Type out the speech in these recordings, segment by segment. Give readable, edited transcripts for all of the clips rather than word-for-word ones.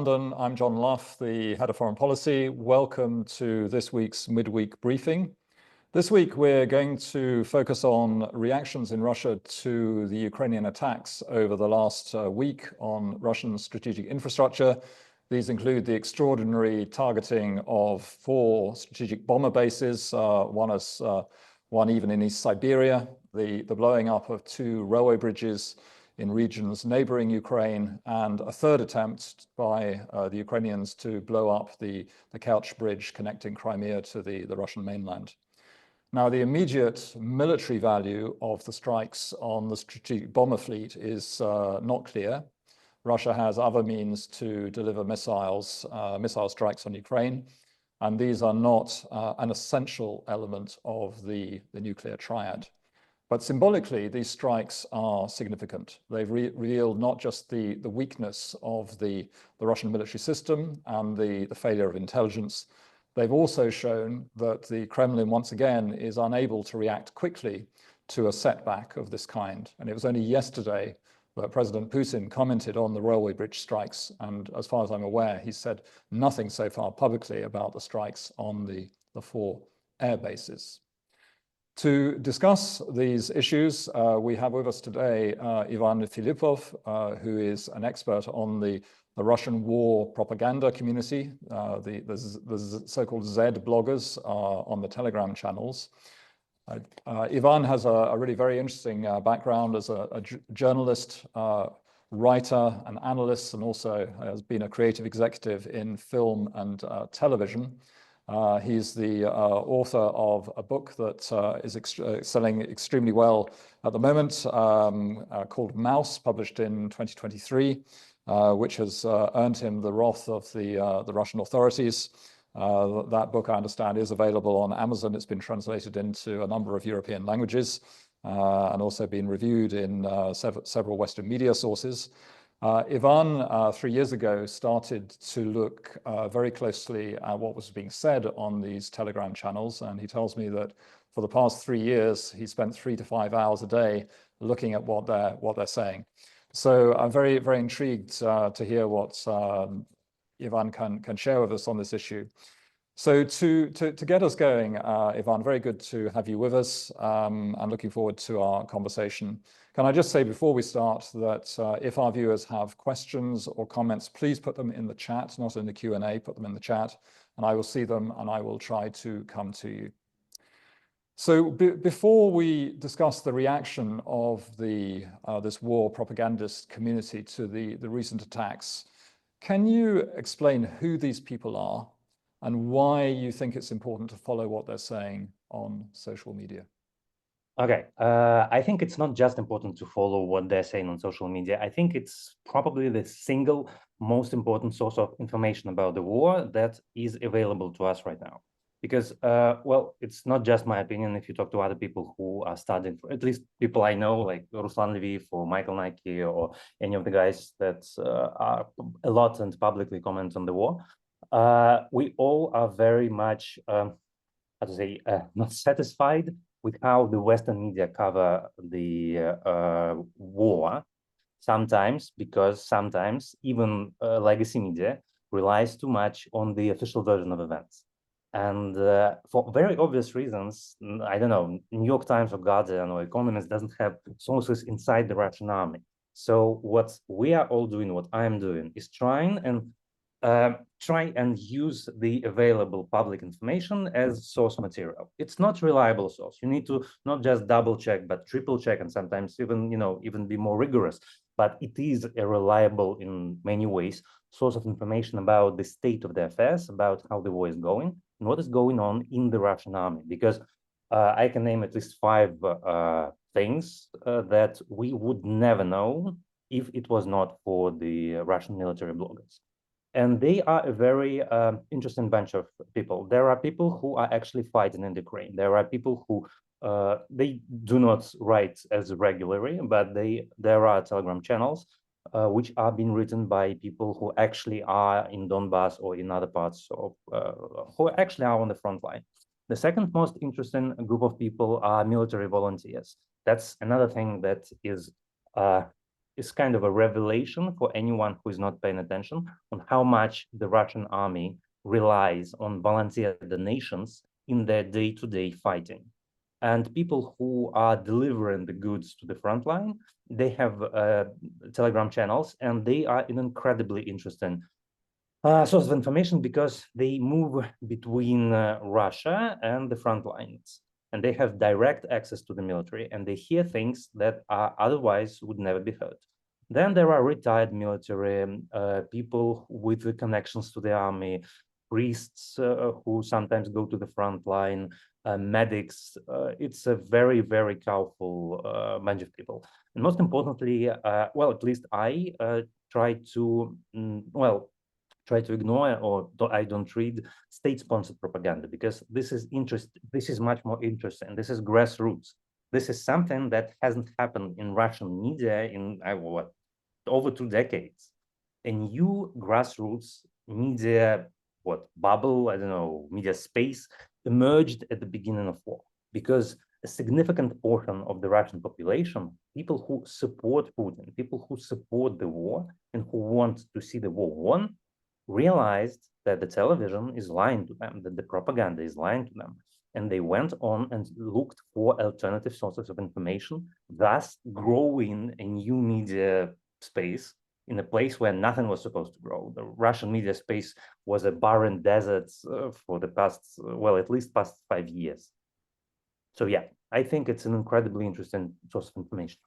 London. I'm John Luff, the head of foreign policy. Welcome to this week's midweek briefing. This week, we're going to focus on reactions in Russia to the Ukrainian attacks over the last week on Russian strategic infrastructure. These include the extraordinary targeting of 4 strategic bomber bases, one even in East Siberia, the blowing up of 2 railway bridges in regions neighboring Ukraine, and a third attempt by the Ukrainians to blow up the Kerch bridge connecting Crimea to the Russian mainland. Now, the immediate military value of the strikes on the strategic bomber fleet is not clear. Russia has other means to deliver missile strikes on Ukraine, and these are not an essential element of the nuclear triad. But symbolically, these strikes are significant. They've revealed not just the weakness of the Russian military system and the failure of intelligence, they've also shown that the Kremlin once again is unable to react quickly to a setback of this kind. And it was only yesterday that President Putin commented on the railway bridge strikes. And as far as I'm aware, he said nothing so far publicly about the strikes on the 4 air bases. To discuss these issues, we have with us today Ivan Filippov, who is an expert on the Russian war propaganda community, the so-called Z bloggers on the Telegram channels. Ivan has a really very interesting background as a journalist, writer, and analyst, and also has been a creative executive in film and television. He's the author of a book that is selling extremely well at the moment, called Mouse, published in 2023, which has earned him the wrath of the Russian authorities. That book, I understand, is available on Amazon. It's been translated into a number of European languages and also been reviewed in several Western media sources. Ivan, 3 years ago, started to look very closely at what was being said on these Telegram channels. And he tells me that for the past 3 years, he spent 3 to 5 hours a day looking at what they're saying. So I'm very, very intrigued to hear what Ivan can share with us on this issue. So to get us going, Ivan, very good to have you with us. I'm looking forward to our conversation. Can I just say before we start that if our viewers have questions or comments, please put them in the chat, not in the Q&A, put them in the chat, and I will see them and I will try to come to you. So before we discuss the reaction of this war propagandist community to the recent attacks, can you explain who these people are and why you think it's important to follow what they're saying on social media? Okay, I think it's not just important to follow what they're saying on social media. I think it's probably the single most important source of information about the war that is available to us right now. Because, well, it's not just my opinion. If you talk to other people who are studying, at least people I know, like Ruslan Lviv or Michael Nike or any of the guys that are a lot and publicly comment on the war, we all are very much, how to say, not satisfied with how the Western media cover the war, sometimes because sometimes even legacy media relies too much on the official version of events. And for very obvious reasons, I don't know, New York Times or Guardian or Economist doesn't have sources inside the Russian army. So what we are all doing, what I'm doing, is try and use the available public information as source material. It's not reliable source. You need to not just double check, but triple check, and sometimes even, even be more rigorous. But it is a reliable, in many ways, source of information about the state of the affairs, about how the war is going, and what is going on in the Russian army. Because I can name at least 5 things that we would never know if it was not for the Russian military bloggers. And they are a very interesting bunch of people. There are people who are actually fighting in Ukraine. There are people who they do not write as regularly, but there are Telegram channels which are being written by people who actually are in Donbass or in other parts of who actually are on the front line. The second most interesting group of people are military volunteers. That's another thing that is is kind of a revelation for anyone who is not paying attention on how much the Russian army relies on volunteer donations in their day-to-day fighting. And people who are delivering the goods to the front line, they have Telegram channels, and they are an incredibly interesting source of information because they move between Russia and the front lines, and they have direct access to the military, and they hear things that otherwise would never be heard. Then there are retired military people with the connections to the army, priests who sometimes go to the front line, medics. It's a very, very powerful bunch of people. And most importantly, well, at least I try to, try to ignore, or I don't read state-sponsored propaganda, because this is much more interesting. This is grassroots. This is something that hasn't happened in Russian media in over 2 decades. A new grassroots media bubble, I don't know, media space emerged at the beginning of war, because a significant portion of the Russian population, people who support Putin, people who support the war and who want to see the war won, realized that the television is lying to them, that the propaganda is lying to them. And they went on and looked for alternative sources of information, thus growing a new media space in a place where nothing was supposed to grow. The Russian media space was a barren desert for the past, at least past 5 years. So yeah, I think it's an incredibly interesting source of information.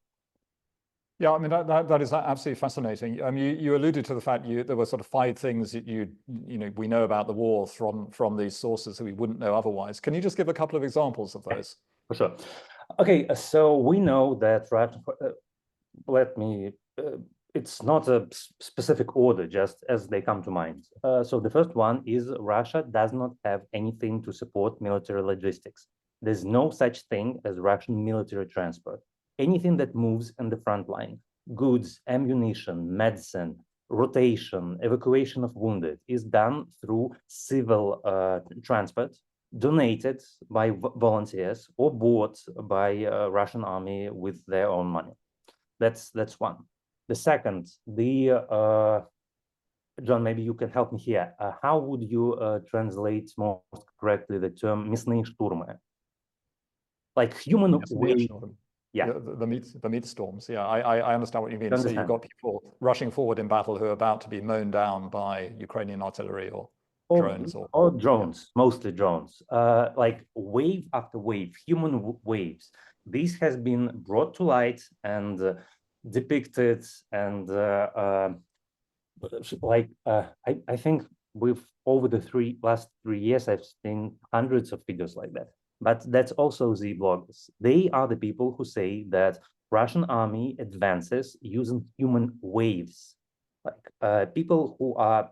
Yeah, I mean, that is absolutely fascinating. You alluded to the fact there were sort of 5 things that we know about the war from these sources that we wouldn't know otherwise. Can you just give a couple of examples of those? For sure. Okay, so we know that it's not a specific order, just as they come to mind. So the first one is Russia does not have anything to support military logistics. There's no such thing as Russian military transport. Anything that moves in the front line, goods, ammunition, medicine, rotation, evacuation of wounded, is done through civil transport, donated by volunteers or bought by Russian army with their own money. That's one. The second, John, maybe you can help me here. How would you translate most correctly the term "мясные штурмы"? Like human way. Yeah, the meat storms. Yeah, I understand what you mean. So you've got people rushing forward in battle who are about to be mown down by Ukrainian artillery or drones. Or drones, mostly drones. Like wave after wave, human waves. This has been brought to light and depicted, and I think over the last 3 years, I've seen hundreds of videos like that. But that's also the bloggers. They are the people who say that Russian army advances using human waves, like people who are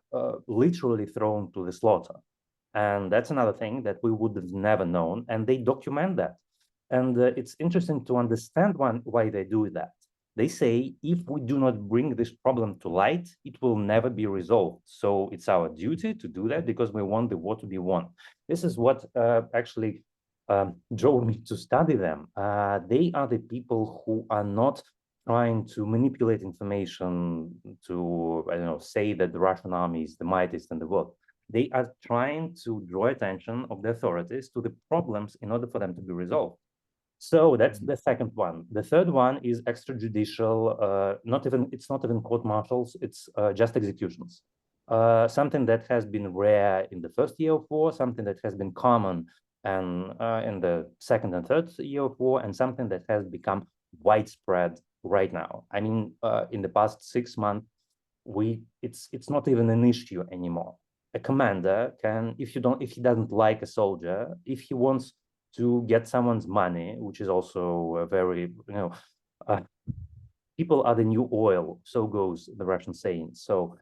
literally thrown to the slaughter. And that's another thing that we would have never known, and they document that. And it's interesting to understand why they do that. They say, if we do not bring this problem to light, it will never be resolved. So it's our duty to do that because we want the war to be won. This is what actually drove me to study them. They are the people who are not trying to manipulate information to, I don't know, say that the Russian army is the mightiest in the world. They are trying to draw attention of the authorities to the problems in order for them to be resolved. So that's the second one. The third one is extrajudicial, it's not even court martials, it's just executions. Something that has been rare in the first year of war, something that has been common and in the second and third year of war, and something that has become widespread right now. I mean, in the past 6 months, it's not even an issue anymore. A commander can, if he doesn't like a soldier, if he wants to get someone's money, which is also a very, people are the new oil, so goes the Russian saying. So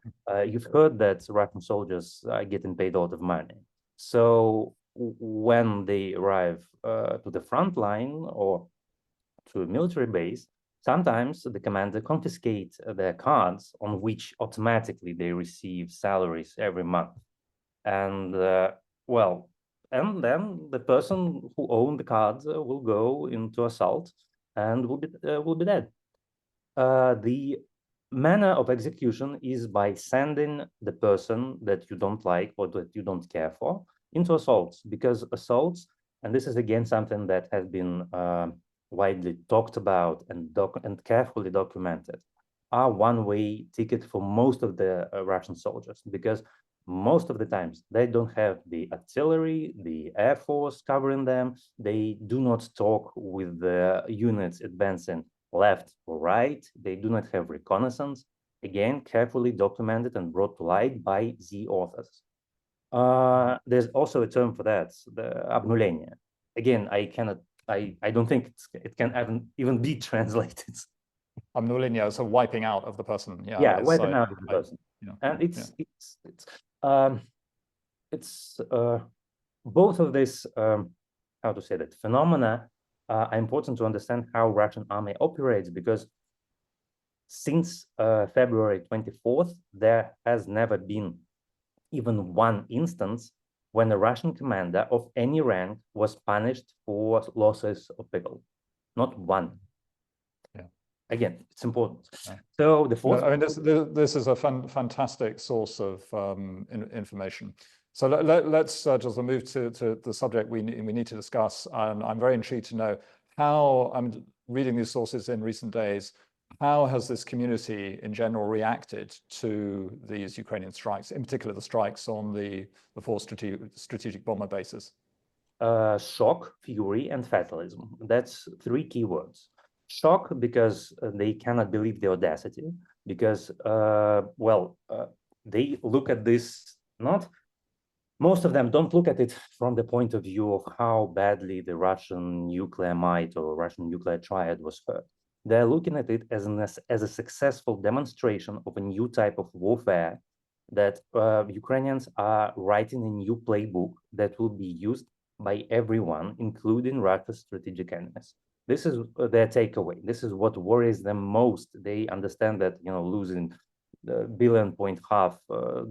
you've heard that Russian soldiers are getting paid a lot of money. So when they arrive to the front line or to a military base, sometimes the commander confiscates their cards on which automatically they receive salaries every month. And and then the person who owned the cards will go into assault and will be dead. The manner of execution is by sending the person that you don't like or that you don't care for into assaults, because assaults, and this is again something that has been widely talked about and carefully documented, are one-way ticket for most of the Russian soldiers, because most of the times they don't have the artillery, the air force covering them. They do not talk with the units advancing left or right. They do not have reconnaissance. Again, carefully documented and brought to light by the authors. There's also a term for that, the обнуление. Again, I don't think it can even be translated. Обнуление, so wiping out of the person. Yeah, wiping out of the person. And it's both of this, how to say that, phenomena are important to understand how Russian army operates, because since February 24th, there has never been even one instance when a Russian commander of any rank was punished for losses of people. Not one. Yeah. Again, it's important. Yeah. So the fourth. I mean, this is a fantastic source of information. So let's just move to the subject we need to discuss. I'm very intrigued to know how, I'm reading these sources in recent days, how has this community in general reacted to these Ukrainian strikes, in particular the strikes on the four strategic bomber bases? Shock, fury, and fatalism. That's three keywords. Shock, because they cannot believe the audacity, because, they look at this, most of them don't look at it from the point of view of how badly the Russian nuclear might or Russian nuclear triad was hurt. They're looking at it as a successful demonstration of a new type of warfare, that Ukrainians are writing a new playbook that will be used by everyone, including Russia's strategic enemies. This is their takeaway. This is what worries them most. They understand that, losing $1.5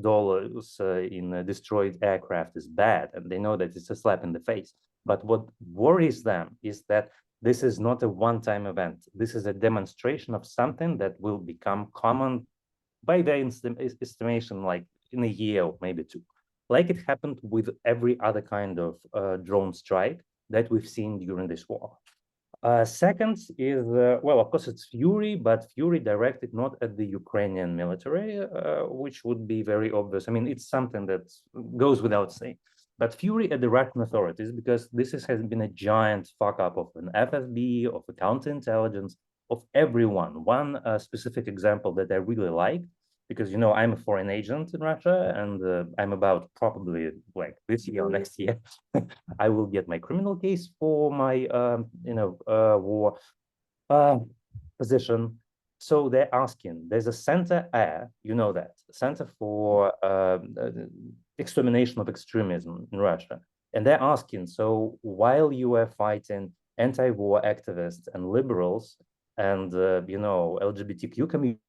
billion in destroyed aircraft is bad, and they know that it's a slap in the face. But what worries them is that this is not a one-time event. This is a demonstration of something that will become common by their estimation, like in a year or maybe two, like it happened with every other kind of drone strike that we've seen during this war. Second is, of course, it's fury, but fury directed not at the Ukrainian military, which would be very obvious. I mean, it's something that goes without saying. But fury at the Russian authorities, because this has been a giant fuck up of an FSB, of a counterintelligence, of everyone. One specific example that I really like, because, I'm a foreign agent in Russia, and I'm about probably like this year or next year, I will get my criminal case for my, war position. So they're asking, there's a center air, that, Center for Extermination of Extremism in Russia. And they're asking, so while you are fighting anti-war activists and liberals and, LGBTQ community,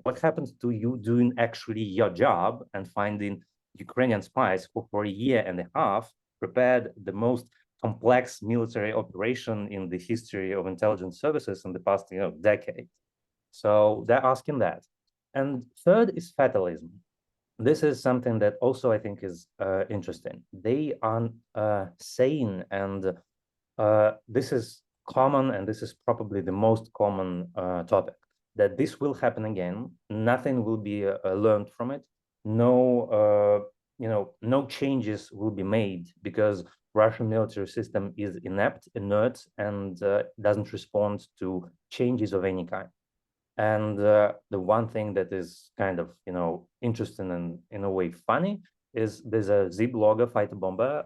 what happens to you doing actually your job and finding Ukrainian spies who for a year and a half prepared the most complex military operation in the history of intelligence services in the past, decade? So they're asking that. And third is fatalism. This is something that also I think is interesting. They are saying, and this is common, and this is probably the most common topic, that this will happen again. Nothing will be learned from it. No, no changes will be made, because Russian military system is inept, inert, and doesn't respond to changes of any kind. And the one thing that is kind of, interesting and in a way funny is there's a Z blogger, fighter bomber,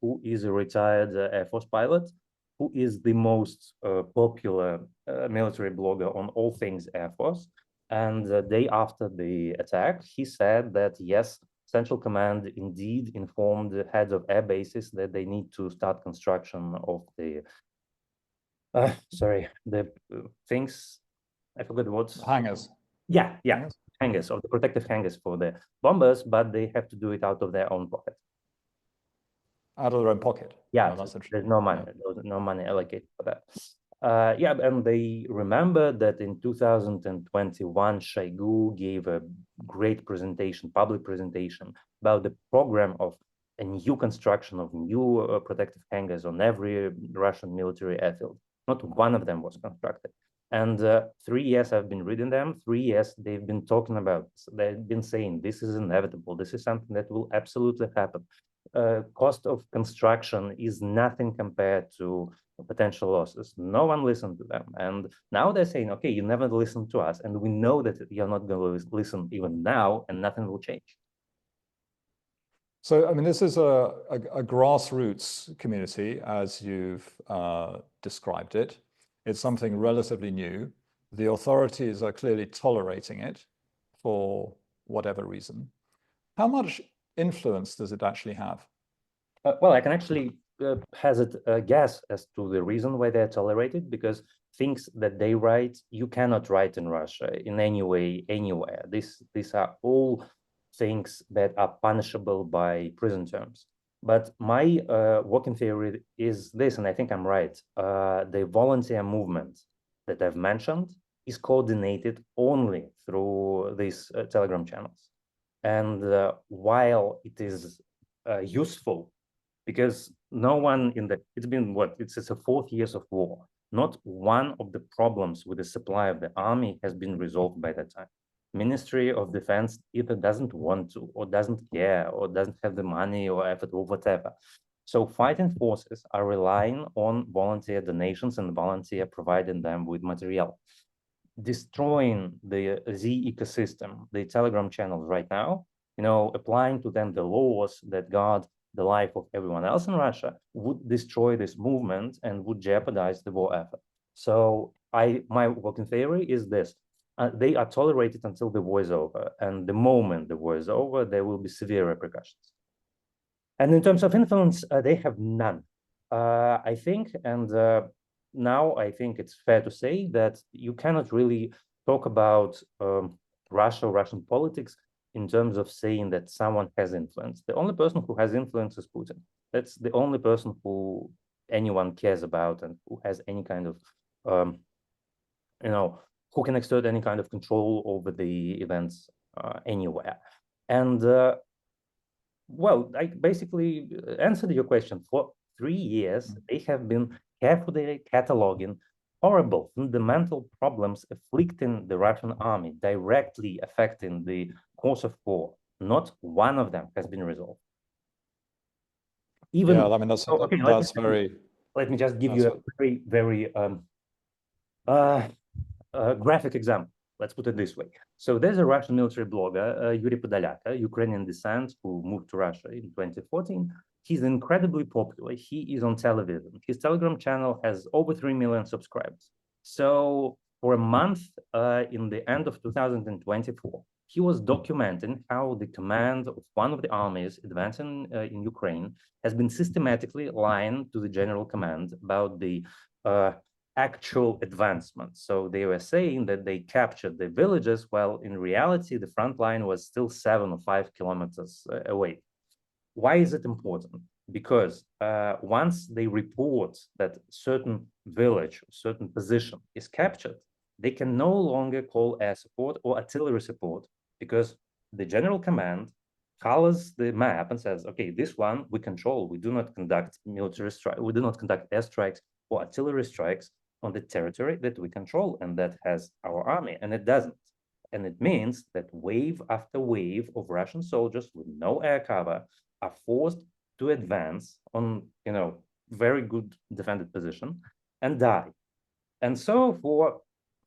who is a retired Air Force pilot, who is the most popular military blogger on all things Air Force. And the day after the attack, he said that, yes, Central Command indeed informed the heads of air bases that they need to start construction of the, the things, I forgot what. Hangars. Yeah. Hangars, of the protective hangars for the bombers, but they have to do it out of their own pocket. Out of their own pocket? Yeah, that's there's no money. Yeah. There's no money allocated for that. Yeah, and they remember that in 2021, Shoigu gave a great presentation, public presentation, about the program of a new construction of new protective hangars on every Russian military airfield. Not one of them was constructed. And 3 years I've been reading them, 3 years they've been talking about this. They've been saying this is inevitable, this is something that will absolutely happen. Cost of construction is nothing compared to potential losses. No one listened to them. And now they're saying, okay, you never listened to us. And we know that you're not going to listen even now, and nothing will change. So, I mean, this is a grassroots community, as you've described it. It's something relatively new. The authorities are clearly tolerating it for whatever reason. How much influence does it actually have? Well, I can actually hazard a guess as to the reason why they're tolerated, because things that they write, you cannot write in Russia in any way, anywhere. These are all things that are punishable by prison terms. But my working theory is this, and I think I'm right. The volunteer movement that I've mentioned is coordinated only through these Telegram channels. And while it is useful, because no one in the, it's been what, it's a 4 years of war. Not one of the problems with the supply of the army has been resolved by that time. Ministry of Defense either doesn't want to, or doesn't care, or doesn't have the money or effort or whatever. So fighting forces are relying on volunteer donations and volunteer providing them with material. Destroying the Z ecosystem, the Telegram channels right now, applying to them the laws that guard the life of everyone else in Russia, would destroy this movement and would jeopardize the war effort. So my working theory is this: they are tolerated until the war is over, and the moment the war is over, there will be severe repercussions. And in terms of influence, they have none, I think. And now I think it's fair to say that you cannot really talk about Russia or Russian politics in terms of saying that someone has influence. The only person who has influence is Putin. That's the only person who anyone cares about and who has any kind of, who can exert any kind of control over the events anywhere. And well, I basically answered your question. For 3 years, they have been carefully cataloging horrible, fundamental problems afflicting the Russian army, directly affecting the course of war. Not one of them has been resolved. Even, yeah, I mean, that's very. Let me just give you a very, very graphic example. Let's put it this way. So there's a Russian military blogger, Yuri Podolyak, Ukrainian descent, who moved to Russia in 2014. He's incredibly popular. He is on television. His Telegram channel has over 3 million subscribers. So for a month in the end of 2024, he was documenting how the command of one of the armies advancing in Ukraine has been systematically lying to the general command about the actual advancement. So they were saying that they captured the villages, while in reality, the front line was still 7 or 5 kilometers away. Why is it important? Because once they report that certain village, certain position is captured, they can no longer call air support or artillery support, because the general command colors the map and says, okay, this one we control. We do not conduct military strikes. We do not conduct airstrikes or artillery strikes on the territory that we control and that has our army, and it doesn't. And it means that wave after wave of Russian soldiers with no air cover are forced to advance on, very good defended position and die. And so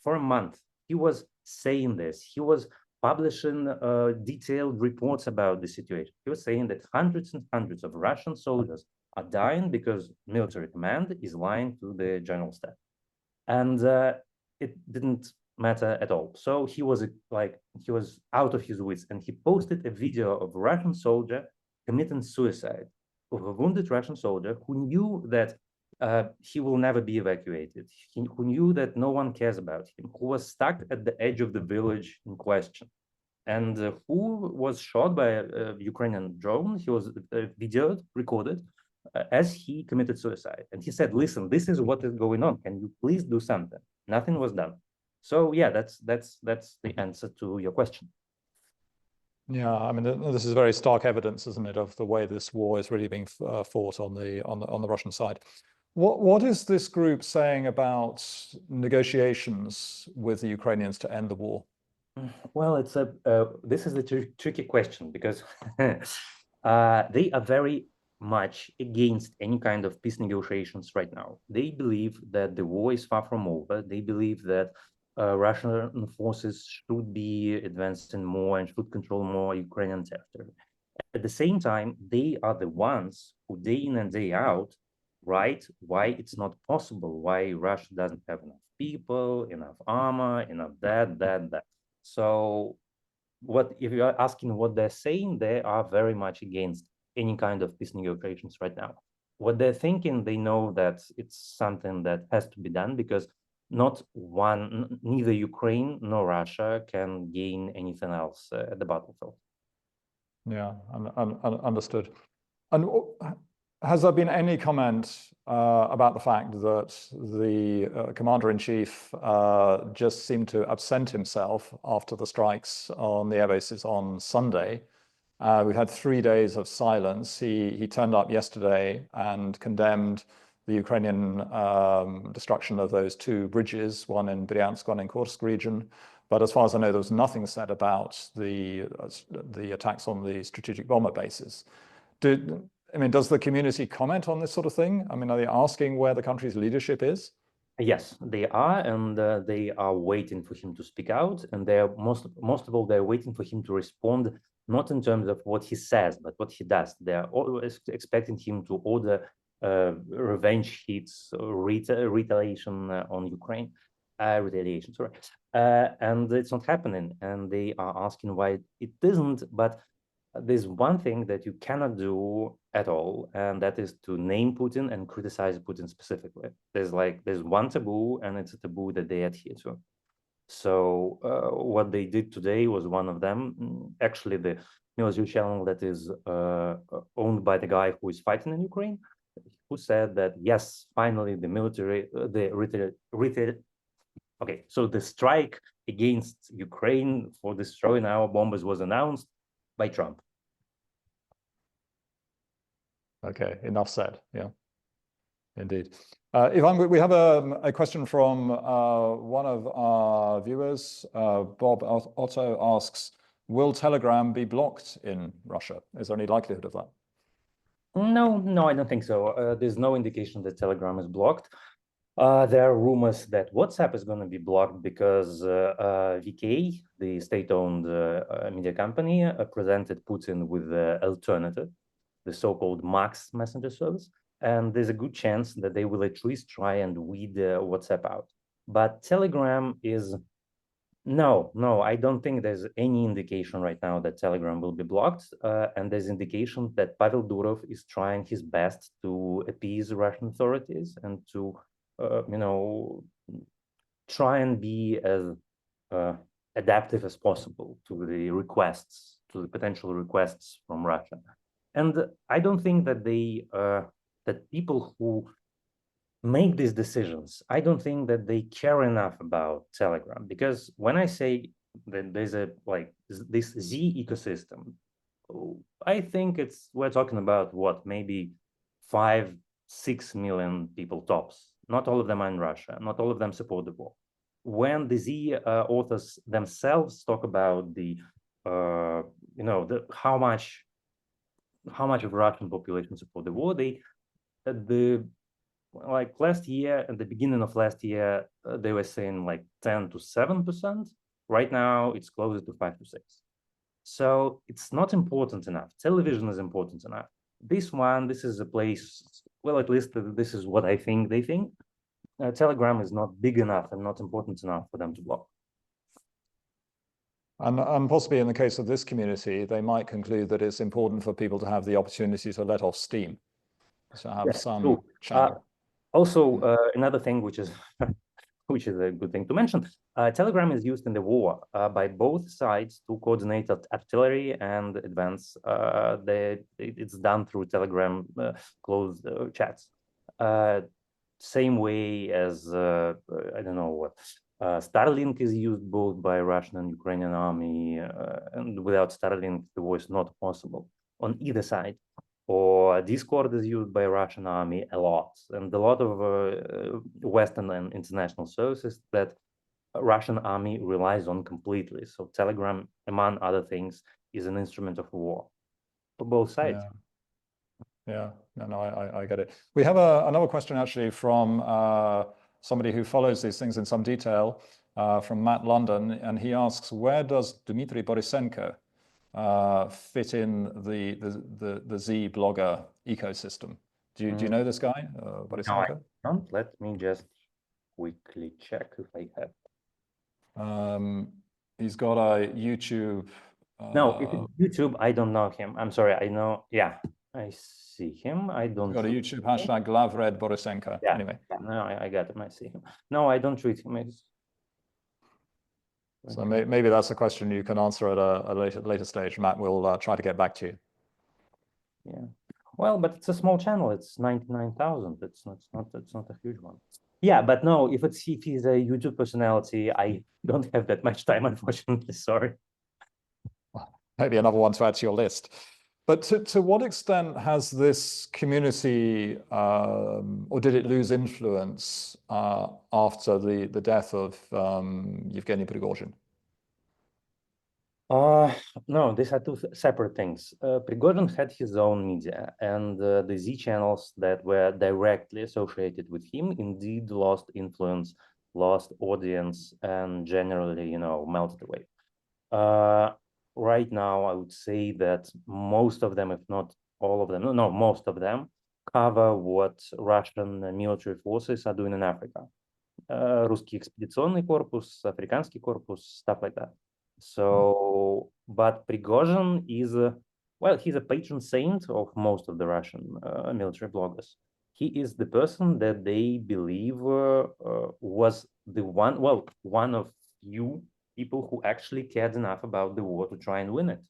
for a month, he was saying this. He was publishing detailed reports about the situation. He was saying that hundreds and hundreds of Russian soldiers are dying because military command is lying to the general staff. And it didn't matter at all. So he was out of his wits, and he posted a video of a Russian soldier committing suicide, of a wounded Russian soldier who knew that he will never be evacuated, who knew that no one cares about him, who was stuck at the edge of the village in question, and who was shot by a Ukrainian drone. He was videoed, recorded, as he committed suicide. And he said, listen, this is what is going on. Can you please do something? Nothing was done. So yeah, that's the answer to your question. Yeah, I mean, this is very stark evidence, isn't it, of the way this war is really being fought on the Russian side. What is this group saying about negotiations with the Ukrainians to end the war? Well, this is a tricky question because they are very much against any kind of peace negotiations right now. They believe that the war is far from over. They believe that Russian forces should be advancing more and should control more Ukrainian territory. At the same time, they are the ones who day in and day out write why it's not possible, why Russia doesn't have enough people, enough armor, enough that. So if you are asking what they're saying, they are very much against any kind of peace negotiations right now. What they're thinking, they know that it's something that has to be done because neither Ukraine nor Russia can gain anything else at the battlefield. Yeah, understood. And has there been any comment about the fact that the commander-in-chief just seemed to absent himself after the strikes on the air bases on Sunday? We've had 3 days of silence. He turned up yesterday and condemned the Ukrainian destruction of those 2 bridges, one in Bryansk, one in Kursk region. But as far as I know, there was nothing said about the attacks on the strategic bomber bases. Does the community comment on this sort of thing? I mean, are they asking where the country's leadership is? Yes, they are, and they are waiting for him to speak out. And they are most of all, they're waiting for him to respond, not in terms of what he says, but what he does. They are always expecting him to order revenge hits, retaliation on Ukraine, retaliation. Sorry, and it's not happening. And they are asking why it isn't. But there's one thing that you cannot do at all, and that is to name Putin and criticize Putin specifically. There's one taboo, and it's a taboo that they adhere to. So what they did today was one of them. Actually, the military channel that is owned by the guy who is fighting in Ukraine, who said that yes, finally the military, okay, so the strike against Ukraine for destroying our bombers was announced by Trump. Okay, enough said. Yeah, indeed. Ivan, we have a question from one of our viewers. Bob Otto asks, will Telegram be blocked in Russia? Is there any likelihood of that? No, I don't think so. There's no indication that Telegram is blocked. There are rumors that WhatsApp is going to be blocked because VK, the state-owned media company, presented Putin with the alternative, the so-called Max messenger service. And there's a good chance that they will at least try and weed WhatsApp out. But Telegram is... No, I don't think there's any indication right now that Telegram will be blocked. And there's indication that Pavel Durov is trying his best to appease Russian authorities and to try and be as adaptive as possible to the requests, to the potential requests from Russia. And I don't think that that people who make these decisions, I don't think that they care enough about Telegram, because when I say that there's this Z ecosystem, I think we're talking about what, maybe 5-6 million people tops. Not all of them are in Russia. Not all of them support the war. When the Z authors themselves talk about how much of Russian population support the war, last year, at the beginning of last year, they were saying 10 to 7%. Right now, it's closer to 5 to 6. So it's not important enough. Television is important enough. This is a place, well, at least this is what I think they think. Telegram is not big enough and not important enough for them to block. And possibly in the case of this community, they might conclude that it's important for people to have the opportunity to let off steam, to have some channel. Also, another thing which is which is a good thing to mention. Telegram is used in the war by both sides to coordinate artillery and advance. It's done through Telegram closed chats. Same way as, I don't know what, Starlink is used both by Russian and Ukrainian army, and without Starlink, the war is not possible on either side. Or Discord is used by Russian army a lot, and a lot of Western and international services that Russian army relies on completely. So Telegram, among other things, is an instrument of war for both sides. Yeah, no, I get it. We have another question actually from somebody who follows these things in some detail, from Matt London, and he asks, where does Dmitry Borisenko fit in the Z blogger ecosystem? Do you know this guy, Borisenko? No, I don't. Let me just quickly check if I have. He's got a YouTube. No, if it's YouTube, I don't know him. I'm sorry. I know. Yeah, I see him. I don't. Got a YouTube hashtag Glavred Borisenko. Yeah. Anyway. No, I got him. I see him. No, I don't treat him. So maybe that's a question you can answer at a later stage. Matt will try to get back to you. Yeah. Well, but it's a small channel. It's 99,000. It's not a huge one. Yeah, but no, if he's a YouTube personality, I don't have that much time, unfortunately. Sorry. Maybe another one to add to your list. But to what extent has this community, or did it lose influence after the death of Yevgeny Prigozhin? No, these are two separate things. Prigozhin had his own media, and the Z channels that were directly associated with him indeed lost influence, lost audience, and generally, melted away. Right now, I would say that most of them, if not all of them, no, most of them cover what Russian military forces are doing in Africa. Русский экспедиционный корпус, Африканский корпус, stuff like that. So, but Prigozhin is, well, he's a patron saint of most of the Russian military bloggers. He is the person that they believe was the one of few people who actually cared enough about the war to try and win it.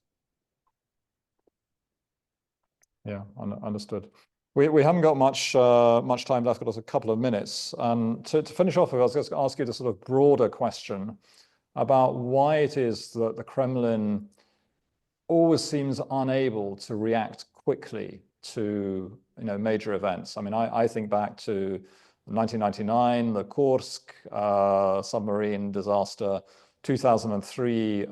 Yeah, understood. We haven't got much time left, got us a couple of minutes. To finish off, I was going to ask you the sort of broader question about why it is that the Kremlin always seems unable to react quickly to major events. I mean, I think back to 1999, the Kursk submarine disaster, 2003,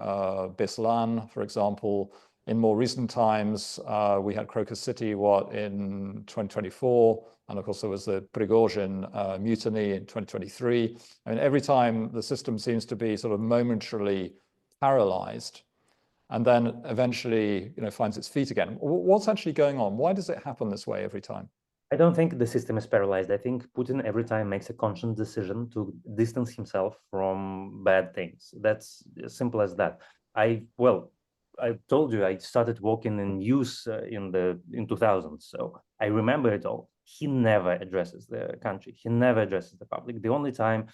Beslan, for example. In more recent times, we had Crocus City, in 2024, and of course there was the Prigozhin mutiny in 2023. I mean, every time the system seems to be sort of momentarily paralyzed, and then eventually, finds its feet again. What's actually going on? Why does it happen this way every time? I don't think the system is paralyzed. I think Putin every time makes a conscious decision to distance himself from bad things. That's as simple as that. I told you I started working in news in 2000, so I remember it all. He never addresses the country. He never addresses the public. The only time,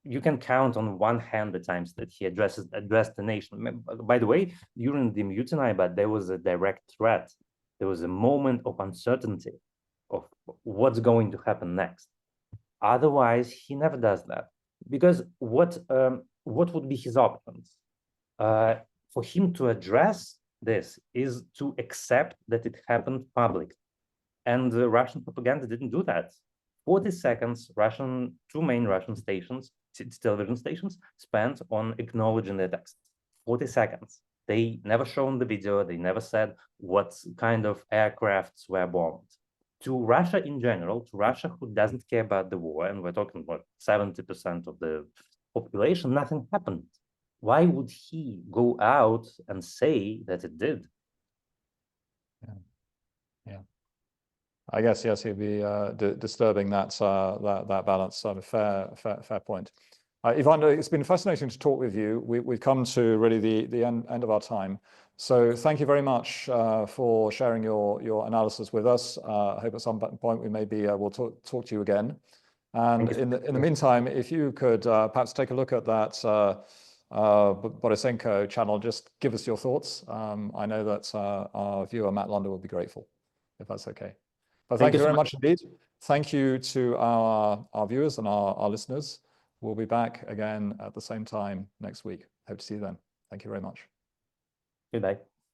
you can count on one hand the times that he addressed the nation. By the way, during the mutiny, but there was a direct threat. There was a moment of uncertainty of what's going to happen next. Otherwise, he never does that, because what would be his options? For him to address this is to accept that it happened publicly. And the Russian propaganda didn't do that. 40 seconds, two main Russian stations, television stations, spent on acknowledging the text. 40 seconds. They never shown the video. They never said what kind of aircrafts were bombed. To Russia in general, to Russia who doesn't care about the war, and we're talking about 70% of the population, nothing happened. Why would he go out and say that it did? Yeah. I guess, yes, he'd be disturbing that balance. Fair point. Ivan, it's been fascinating to talk with you. We've come to really the end of our time. So thank you very much for sharing your analysis with us. I hope at some point we'll talk to you again. And in the meantime, if you could perhaps take a look at that Borisenko channel, just give us your thoughts. I know that our viewer, Matt Lunder, will be grateful, if that's okay. But thank you very much indeed. Thank you to our viewers and our listeners. We'll be back again at the same time next week. Hope to see you then. Thank you very much. Goodbye.